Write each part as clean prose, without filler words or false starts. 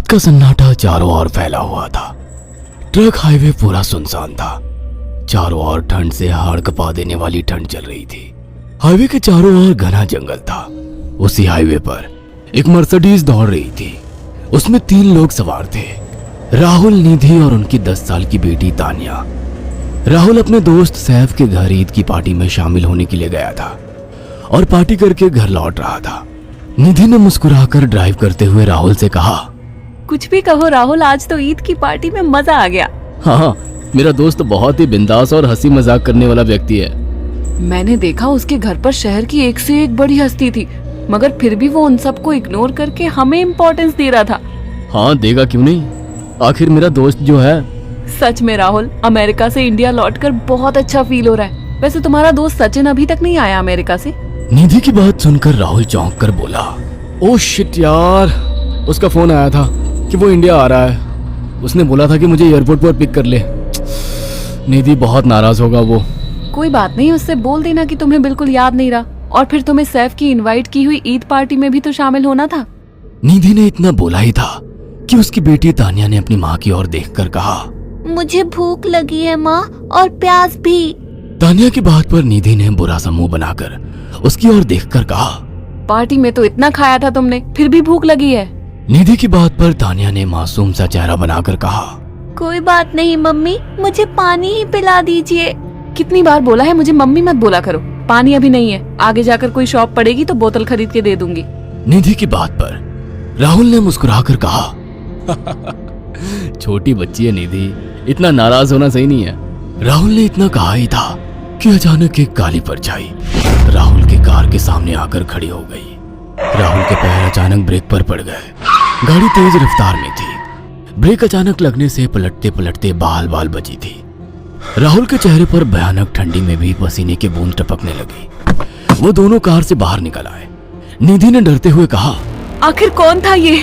रात का सन्नाटा चारों ओर फैला हुआ था। ट्रक हाईवे पूरा सुनसान था। चारों ओर ठंड से हाड़ कपा देने वाली ठंड चल रही थी। हाईवे के चारों ओर घना जंगल था। उसी हाईवे पर एक मर्सिडीज दौड़ रही थी। उसमें 3 लोग सवार थे, राहुल, निधि और उनकी 10 साल की बेटी तानिया। राहुल अपने दोस्त सैफ के घर ईद की पार्टी में शामिल होने के लिए गया था और पार्टी करके घर लौट रहा था। निधि ने मुस्कुराकर ड्राइव करते हुए राहुल से कहा, कुछ भी कहो राहुल, आज तो ईद की पार्टी में मजा आ गया। हाँ, मेरा दोस्त बहुत ही बिंदास और हंसी मजाक करने वाला व्यक्ति है। मैंने देखा उसके घर पर शहर की एक से एक बड़ी हस्ती थी, मगर फिर भी वो उन सबको इग्नोर करके हमें इम्पोर्टेंस दे रहा था। हाँ, देगा क्यों नहीं, आखिर मेरा दोस्त जो है। सच में राहुल, अमेरिका से इंडिया लौटकर बहुत अच्छा फील हो रहा है। वैसे तुम्हारा दोस्त सचिन अभी तक नहीं आया अमेरिका से? निधि की बात सुनकर राहुल चौंक कर बोला, ओह शिट यार, उसका फोन आया था कि वो इंडिया आ रहा है। उसने बोला था कि मुझे एयरपोर्ट पर पिक कर ले। निधि बहुत नाराज होगा वो। कोई बात नहीं, उससे बोल देना कि तुम्हें बिल्कुल याद नहीं रहा, और फिर तुम्हें सैफ की इनवाइट की हुई ईद पार्टी में भी तो शामिल होना था। निधि ने इतना बोला ही था कि उसकी बेटी तानिया ने अपनी माँ की ओर देखकर कहा, मुझे भूख लगी है माँ, और प्यास भी। तानिया की बात पर निधि ने बुरा सा मुंह बनाकर उसकी ओर देखकर कहा, पार्टी में तो इतना खाया था तुमने, फिर भी भूख लगी है? निधि की बात पर तानिया ने मासूम सा चेहरा बनाकर कहा, कोई बात नहीं मम्मी, मुझे पानी ही पिला दीजिए। कितनी बार बोला है मुझे मम्मी मत बोला करो। पानी अभी नहीं है, आगे जाकर कोई शॉप पड़ेगी तो बोतल खरीद के दे दूंगी। निधि की बात पर राहुल ने मुस्कुराकर कहा, छोटी बच्ची है निधि, इतना नाराज होना सही नहीं है। राहुल ने इतना कहा ही था कि अचानक एक काली परछाई राहुल की कार के सामने आकर खड़ी हो गई। राहुल के पैर अचानक ब्रेक पर पड़ गए। गाड़ी तेज रफ्तार में थी। ब्रेक अचानक लगने से पलटते पलटते बाल बाल बची थी। राहुल के चेहरे पर भयानक ठंडी में भी पसीने की बूंद टपकने लगी। वो दोनों कार से बाहर निकल आए। निधि ने डरते हुए कहा, आखिर कौन था ये?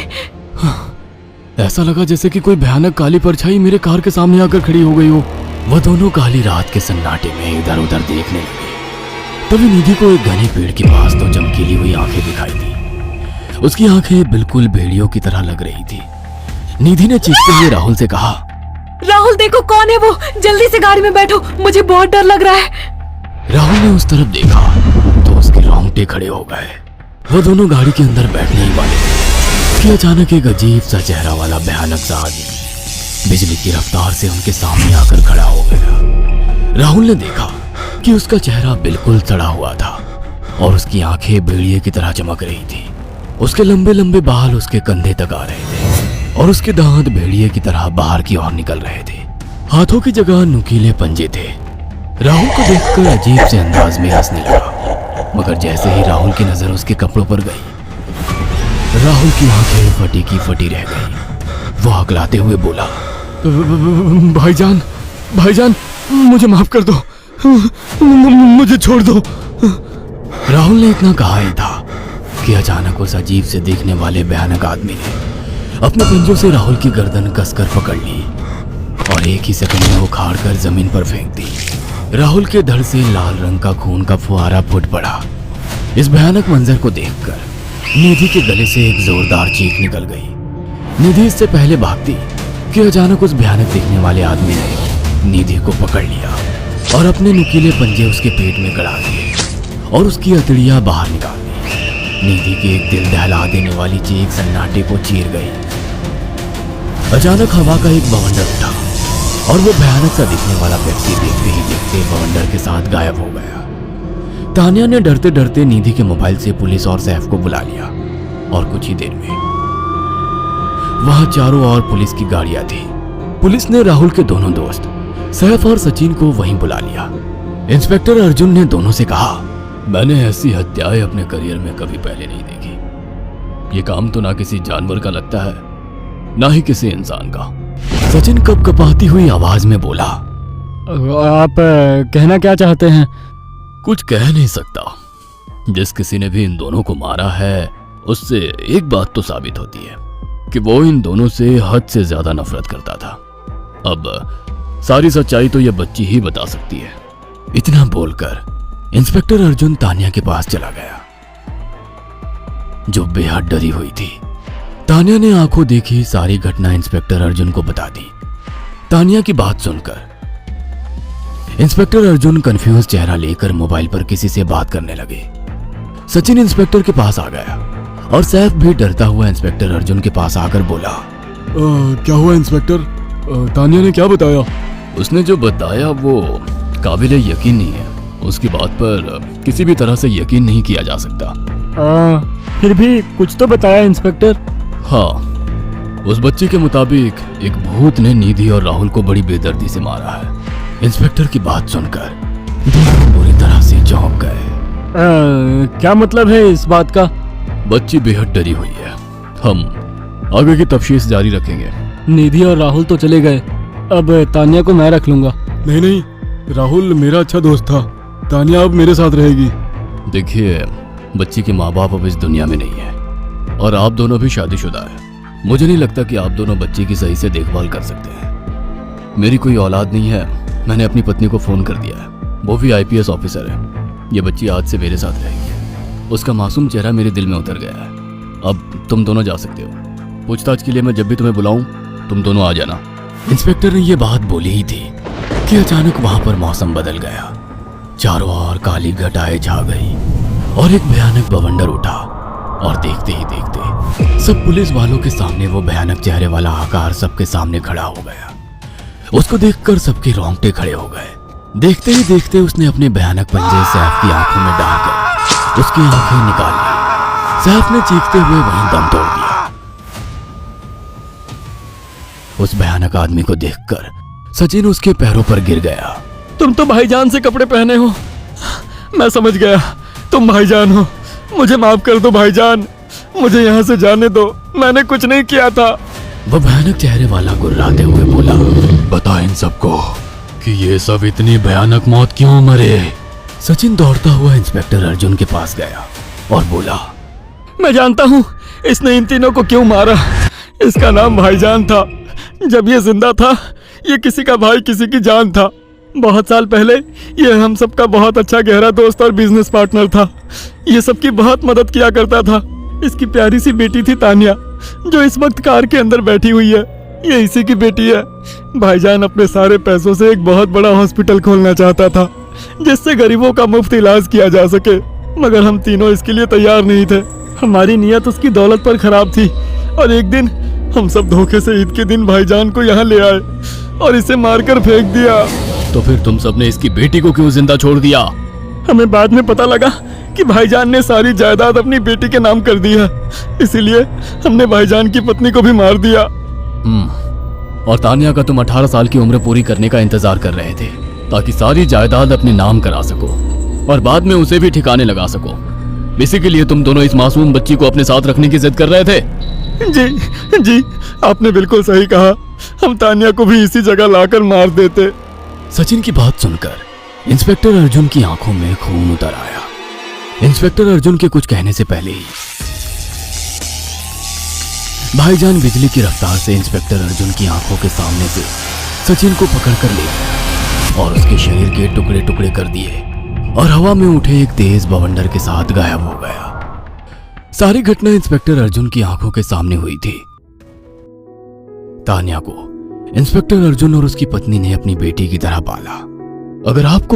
ऐसा लगा जैसे कि कोई भयानक काली परछाई मेरे कार के सामने आकर खड़ी हो गई हो। वह दोनों काली रात के सन्नाटे में इधर उधर देखने लगे। तभी निधि को एक घने पेड़ के पास 2 चमकीली हुई आंखें दिखाई दी। उसकी आंखें बिल्कुल भेड़ियों की तरह लग रही थी। निधि ने चीखते हुए राहुल से कहा, राहुल देखो कौन है वो, जल्दी से गाड़ी में बैठो, मुझे बहुत डर लग रहा है। राहुल ने उस तरफ देखा तो उसके रोंगटे खड़े हो गए। वो दोनों गाड़ी के अंदर बैठने ही वाले थे कि अचानक एक अजीब सा चेहरा वाला भयानक सा आदमी बिजली की रफ्तार से उनके सामने आकर खड़ा हो गया। राहुल ने देखा कि उसका चेहरा बिल्कुल सड़ा हुआ था और उसकी आंखें भेड़िए की तरह चमक रही थी। उसके लंबे लंबे बाल उसके कंधे तक आ रहे थे और उसके दांत भेड़िए की तरह बाहर की ओर निकल रहे थे। हाथों की जगह नुकीले पंजे थे। राहुल को देखकर अजीब से अंदाज में हंसने लगा, मगर जैसे ही राहुल की नजर उसके कपड़ों पर गई, राहुल की आंखें फटी की फटी रह गई। वो हकलाते हुए बोला, भाईजान, भाईजान, मुझे माफ कर दो, मुझे छोड़ दो। राहुल ने इतना कहा ही था कि अचानक उस अजीब से दिखने वाले भयानक आदमी ने अपने पंजों से राहुल की गर्दन कसकर पकड़ ली और एक ही सेकंड में उखाड़ कर जमीन पर फेंक दी। राहुल के धड़ से लाल रंग का खून का फुहारा फूट पड़ा। इस भयानक मंजर को देखकर निधि के गले से एक जोरदार चीख निकल गई। निधि इससे पहले भागती कि अचानक उस भयानक दिखने वाले आदमी ने निधि को पकड़ लिया और अपने नुकीले पंजे उसके पेट में गड़ा दिए और उसकी अतड़ियां बाहर निकाल दी। निधि की एक दिल दहला देने वाली चीख सन्नाटे को चीर गई। अचानक हवा का एक बवंडर उठा और वो भयानक सा दिखने वाला व्यक्ति देखते ही देखते बवंडर के साथ गायब हो गया। तानिया ने डरते डरते निधि के मोबाइल से पुलिस और सैफ को बुला लिया और कुछ ही देर में वहां चारों ओर पुलिस की गाड़ियां थी। पुलिस ने राहुल के दोनों दोस्त सैफ और सचिन को वहीं बुला लिया। इंस्पेक्टर अर्जुन ने दोनों से कहा, मैंने ऐसी हत्याएं अपने करियर में कभी पहले नहीं देखी। ये काम तो ना किसी जानवर का लगता है, ना ही किसी इंसान का। सचिन कपकपाती हुई आवाज में बोला, आप कहना क्या चाहते हैं? कुछ कह नहीं सकता। जिस किसी ने भी इन दोनों को मारा है उससे एक बात तो साबित होती है कि वो इन दोनों से हद से ज्यादा नफरत करता था। अब सारी सच्चाई तो ये बच्ची ही बता सकती है। इतना बोलकर इंस्पेक्टर अर्जुन तानिया के पास चला गया, जो बेहद डरी हुई थी। तानिया ने आंखों देखी सारी घटना इंस्पेक्टर अर्जुन को बता दी। तानिया की बात सुनकर इंस्पेक्टर अर्जुन कंफ्यूज चेहरा लेकर मोबाइल पर किसी से बात करने लगे। सचिन इंस्पेक्टर के पास आ गया और सैफ भी डरता हुआ इंस्पेक्टर अर्जुन के पास आकर बोला, क्या हुआ इंस्पेक्टर? तानिया ने क्या बताया? उसने जो बताया वो काबिले यकीन नहीं है। उसकी बात पर किसी भी तरह से यकीन नहीं किया जा सकता। फिर भी कुछ तो बताया इंस्पेक्टर। हाँ, उस बच्चे के मुताबिक एक भूत ने निधि और राहुल को बड़ी बेदर्दी से मारा है। इंस्पेक्टर की बात सुनकर दोनों बुरी तरह से चौंक गए। क्या मतलब है इस बात का? बच्ची बेहद डरी हुई है। हम आगे की तफ्तीश जारी रखेंगे। निधि और राहुल तो चले गए, अब तानिया को मैं रख लूंगा। नहीं, राहुल मेरा अच्छा दोस्त था। तानिया अब मेरे साथ रहेगी। देखिए, बच्ची के माँ बाप अब इस दुनिया में नहीं है और आप दोनों भी शादीशुदा है। मुझे नहीं लगता कि आप दोनों बच्ची की सही से देखभाल कर सकते हैं। मेरी कोई औलाद नहीं है। मैंने अपनी पत्नी को फोन कर दिया है, वो भी IPS ऑफिसर है। ये बच्ची आज से मेरे साथ रहेगी। उसका मासूम चेहरा मेरे दिल में उतर गया है। अब तुम दोनों जा सकते हो। पूछताछ के लिए मैं जब भी तुम्हें बुलाऊं तुम दोनों आ जाना। इंस्पेक्टर ने ये बात बोली ही थी कि अचानक वहां पर मौसम बदल गया। चारों ओर काली घटाएं छा गई और एक भयानक बवंडर उठा और देखते ही देखते सब पुलिस वालों के सामने वो भयानक चेहरे वाला आकार सबके सामने खड़ा हो गया। उसको देखकर सबके रोंगटे खड़े हो गए। देखते ही देखते उसने अपने भयानक पंजे सैफ की आंखों में डालकर उसकी आंखें निकाल ली। सैफ ने चीखते हुए वहीं दम तोड़ दिया। उस भयानक आदमी को देखकर सचिन उसके पैरों पर गिर गया। तुम तो भाईजान से कपड़े पहने हो। मैं समझ गया, तुम भाईजान हो। मुझे माफ कर दो भाईजान, मुझे यहाँ से जाने दो। मैंने कुछ नहीं किया था। वह भयानक चेहरे वाला गुर्राते हुए बोला, बता इन सबको कि ये सब इतनी भयानक मौत क्यों मरे। सचिन दौड़ता हुआ इंस्पेक्टर अर्जुन के पास गया और बोला, मैं जानता हूँ इसने इन तीनों को क्यों मारा। इसका नाम भाईजान था। जब ये जिंदा था ये किसी का भाई किसी की जान था। बहुत साल पहले ये हम सबका बहुत अच्छा गहरा दोस्त और बिजनेस पार्टनर था। ये सबकी बहुत मदद किया करता था। इसकी प्यारी सी बेटी थी तानिया, जो इस वक्त कार के अंदर बैठी हुई है। ये इसी की बेटी है। भाईजान अपने सारे पैसों से एक बहुत बड़ा हॉस्पिटल खोलना चाहता था जिससे गरीबों का मुफ्त इलाज किया जा सके, मगर हम तीनों इसके लिए तैयार नहीं थे। हमारी नीयत उसकी दौलत पर खराब थी और एक दिन हम सब धोखे से ईद के दिन भाईजान को यहाँ ले आए और इसे मारकर फेंक दिया। तो फिर तुम सबने इसकी बेटी को क्यों जिंदा छोड़ दिया? हमें बाद में पता लगा कि भाईजान ने सारी जायदाद अपनी बेटी के नाम कर दी है, इसीलिए हमने भाईजान की पत्नी को भी मार दिया। और तानिया का तुम 18 साल की उम्र पूरी करने का इंतजार कर रहे थे ताकि सारी जायदाद अपने नाम करा सको और बाद में उसे भी ठिकाने लगा सको। इसी के लिए तुम दोनों इस मासूम बच्ची को अपने साथ रखने की जिद कर रहे थे। जी, आपने बिल्कुल सही कहा। हम तानिया को भी इसी जगह लाकर मार देते। सचिन की बात सुनकर इंस्पेक्टर अर्जुन की आंखों में खून उतर आया। इंस्पेक्टर अर्जुन के कुछ कहने से पहले ही भाईजान बिजली की रफ्तार से इंस्पेक्टर अर्जुन की आंखों के सामने से सचिन को पकड़कर ले गया और उसके शरीर के टुकड़े टुकड़े कर दिए और हवा में उठे एक तेज बवंडर के साथ गायब हो गया। सारी घटना इंस्पेक्टर अर्जुन की आंखों के सामने हुई थी। तानिया को इंस्पेक्टर अर्जुन और उसकी पत्नी ने अपनी बेटी की तरह पाला। अगर आपको